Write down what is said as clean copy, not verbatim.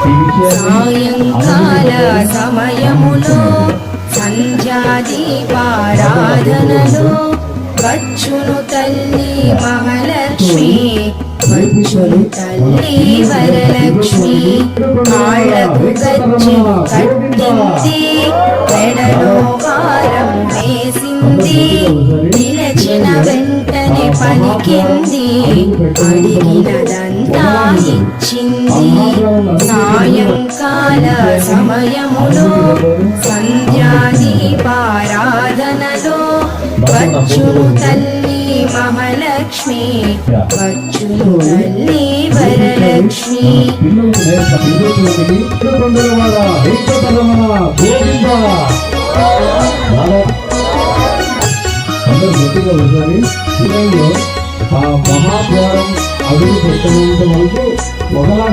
సాయంకాల సమయములో సంధ్యాదీపారాధనలో వచ్చును తల్లి మహాలక్ష్మి, వచ్చును తల్లి వరలక్ష్మి. కాళ్ళకు గజ్జెను కట్టింది, మెడలో హారం వేసింది, నిలచిన వెంటనే పలికింది, అడిగినదంతా ఇచ్చింది. సాయంకాల సమయములో సంధ్యాదీపారాధనలో వచ్చును తల్లి మహాలక్ష్మి, వచ్చును తల్లి వరలక్ష్మి. మహాద్వారం అభివృద్ధి వరకు ఒకలా